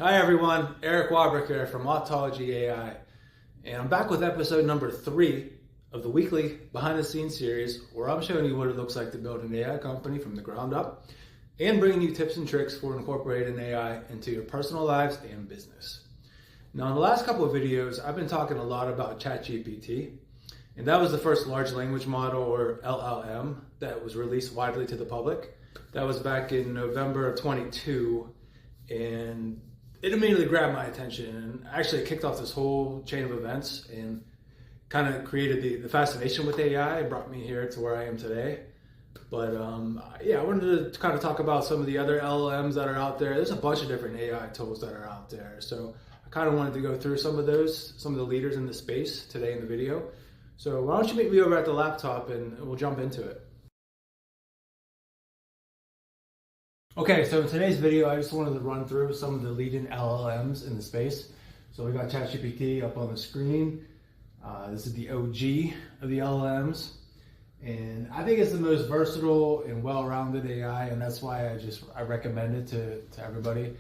Hi everyone, Eric Wabrick here from Autology AI, and I'm back with episode number 3 of the weekly behind the scenes series where I'm showing you what it looks like to build an AI company from the ground up and bringing you tips and tricks for incorporating AI into your personal lives and business. Now in the last couple of videos, I've been talking a lot about ChatGPT, and that was the first large language model, or LLM, that was released widely to the public. That was back in November of 22, and it immediately grabbed my attention and actually kicked off this whole chain of events and kind of created the fascination with AI and brought me here to where I am today. But yeah, I wanted to kind of talk about some of the other LLMs that are out there. There's a bunch of different AI tools that are out there. So I kind of wanted to go through some of those, some of the leaders in the space today in the video. So why don't you meet me over at the laptop and we'll jump into it. Okay, so in today's video, I just wanted to run through some of the leading LLMs in the space. So we got ChatGPT up on the screen. This is the OG of the LLMs. And I think it's the most versatile and well-rounded AI, and that's why I recommend it to everybody.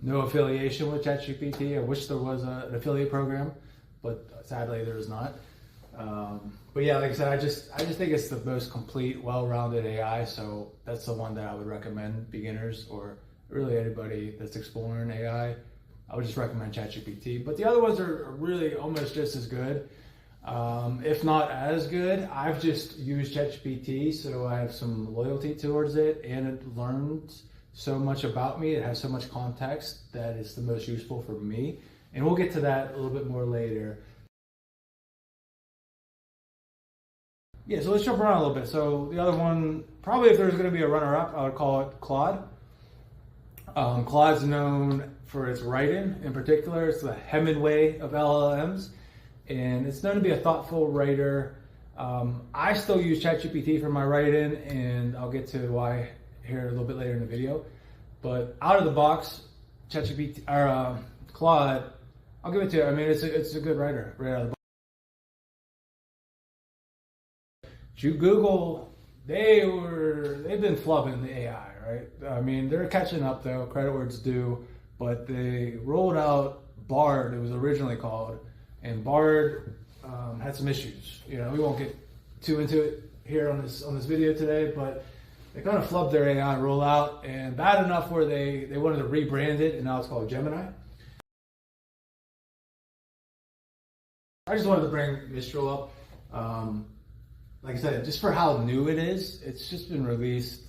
No affiliation with ChatGPT. I wish there was an affiliate program, but sadly there is not. But yeah, like I said, I just think it's the most complete, well-rounded AI. So that's the one that I would recommend beginners or really anybody that's exploring AI. I would just recommend ChatGPT. But the other ones are really almost just as good, if not as good. I've just used ChatGPT, so I have some loyalty towards it, and it learns so much about me. It has so much context that it's the most useful for me. And we'll get to that a little bit more later. Yeah, so let's jump around a little bit. So the other one, probably if there's going to be a runner-up, I would call it Claude. Claude's known for its writing. In particular, it's the Hemingway of LLMs, and it's known to be a thoughtful writer. I still use ChatGPT for my writing, and I'll get to why here a little bit later in the video. But out of the box, ChatGPT or Claude, I'll give it to you. I mean, it's a good writer right out of the box. You Google, they've been flubbing the AI, right? I mean, they're catching up though, credit where it's due, but they rolled out Bard, it was originally called, and Bard had some issues. You know, we won't get too into it here on this video today, but they kind of flubbed their AI rollout, and bad enough where they wanted to rebrand it, and now it's called Gemini. I just wanted to bring Mistral up. Like I said, just for how new it is, it's just been released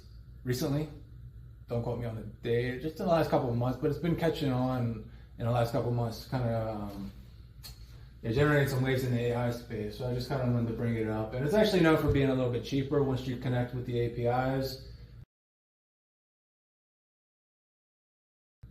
recently. Don't quote me on the day, just in the last couple of months, but it's been catching on in the last couple of months, kind of generating some waves in the AI space. So I just kind of wanted to bring it up. And it's actually known for being a little bit cheaper once you connect with the APIs.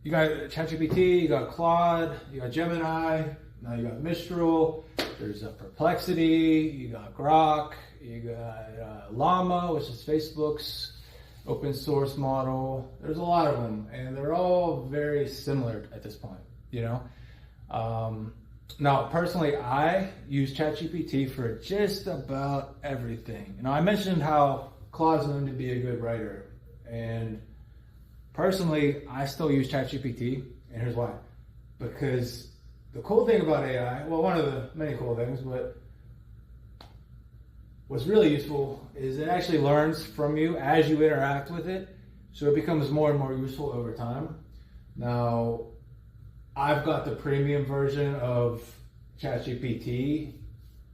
You got ChatGPT, you got Claude, you got Gemini, now you got Mistral, there's Perplexity, you got Grok, you got Llama, which is Facebook's open source model. There's a lot of them, and they're all very similar at this point, you know? Now, personally, I use ChatGPT for just about everything. You know, I mentioned how Claude's known to be a good writer, and personally, I still use ChatGPT, and here's why. Because the cool thing about AI, well, one of the many cool things, but what's really useful is it actually learns from you as you interact with it, so it becomes more and more useful over time. Now, I've got the premium version of ChatGPT,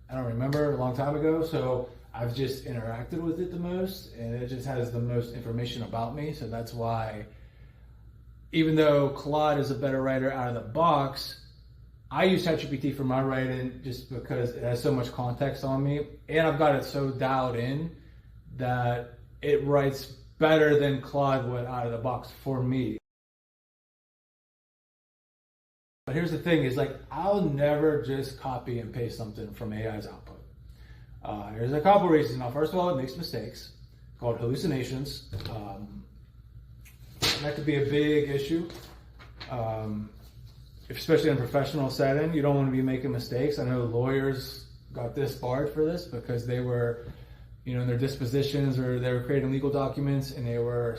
I don't remember, a long time ago, so I've just interacted with it the most, and it just has the most information about me, so that's why, even though Claude is a better writer out of the box, I use ChatGPT for my writing just because it has so much context on me, and I've got it so dialed in that it writes better than Claude would out of the box for me. But here's the thing, is like, I'll never just copy and paste something from AI's output. There's a couple reasons. Now, first of all, it makes mistakes called hallucinations. That could be a big issue. Especially in a professional setting, you don't want to be making mistakes. I know lawyers got disbarred for this because they were, you know, in their dispositions or they were creating legal documents and they were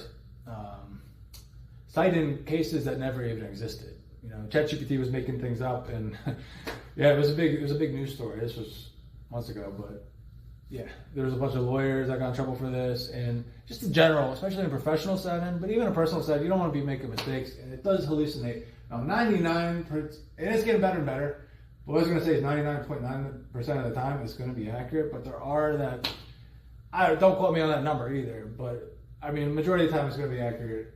citing cases that never even existed. You know, ChatGPT was making things up, and yeah, it was a big news story. This was months ago, but yeah, there was a bunch of lawyers that got in trouble for this, and just in general, especially in a professional setting, but even in a personal setting, you don't want to be making mistakes, and it does hallucinate. Now, 99%, and it's getting better and better. But what I was going to say is 99.9% of the time it's going to be accurate, but there are that. Don't quote me on that number either, but I mean, majority of the time it's going to be accurate.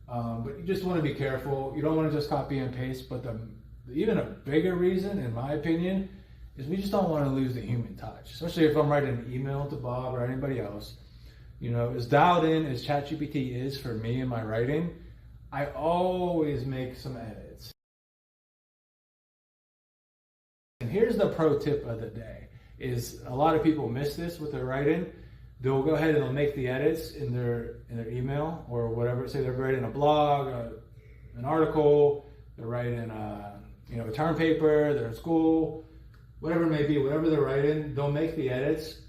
But you just want to be careful. You don't want to just copy and paste. But even a bigger reason, in my opinion, is we just don't want to lose the human touch. Especially if I'm writing an email to Bob or anybody else. You know, as dialed in as ChatGPT is for me in my writing, I always make some edits. And here's the pro tip of the day: is a lot of people miss this with their writing. They'll go ahead and they'll make the edits in their email or whatever. Say they're writing a blog, an article, they're writing a term paper, they're in school, whatever it may be, whatever they're writing, they'll make the edits,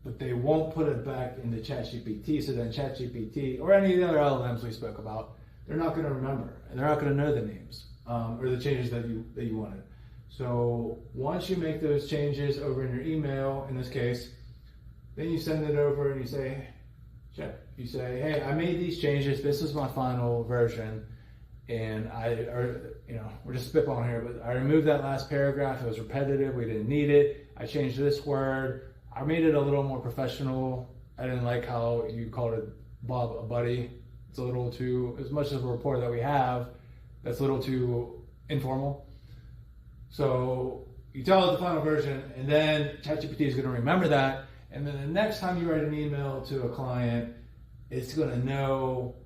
but they won't put it back into ChatGPT. So then ChatGPT or any of the other LLMs we spoke about, they're not going to remember, and they're not going to know the names or the changes that you wanted. So once you make those changes over in your email, in this case, then you send it over and you say, hey, I made these changes. This is my final version, and we're just spitballing here, but I removed that last paragraph. It was repetitive. We didn't need it. I changed this word. I made it a little more professional. I didn't like how you called it Bob a buddy. It's a little too, as much as a rapport that we have, that's a little too informal. So you tell it the final version, and then ChatGPT is going to remember that. And then the next time you write an email to a client, it's going to know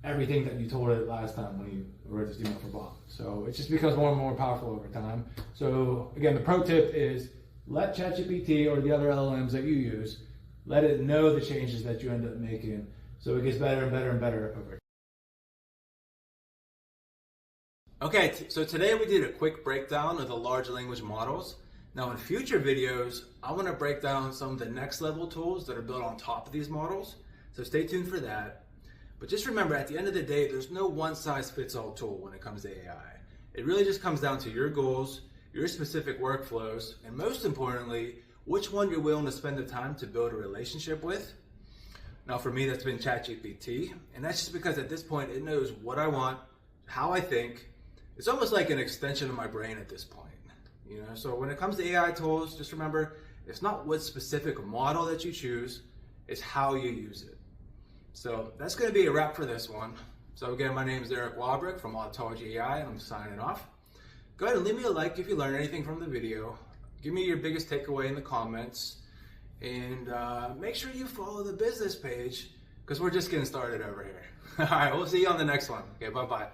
everything that you told it last time when you wrote this email for Bob. So it just becomes more and more powerful over time. So again, the pro tip is let ChatGPT or the other LLMs that you use, let it know the changes that you end up making, so it gets better and better and better over time. Okay, so today we did a quick breakdown of the large language models. Now in future videos, I want to break down some of the next level tools that are built on top of these models. So stay tuned for that. But just remember, at the end of the day, there's no one size fits all tool when it comes to AI. It really just comes down to your goals, your specific workflows, and most importantly, which one you're willing to spend the time to build a relationship with. Now for me, that's been ChatGPT. And that's just because at this point, it knows what I want, how I think. It's almost like an extension of my brain at this point. You know, so when it comes to AI tools, just remember, it's not what specific model that you choose, it's how you use it. So that's going to be a wrap for this one. So again, my name is Eric Wabrick from Autology AI, and I'm signing off. Go ahead and leave me a like if you learned anything from the video. Give me your biggest takeaway in the comments, and make sure you follow the business page because we're just getting started over here. All right, we'll see you on the next one. Okay, bye-bye.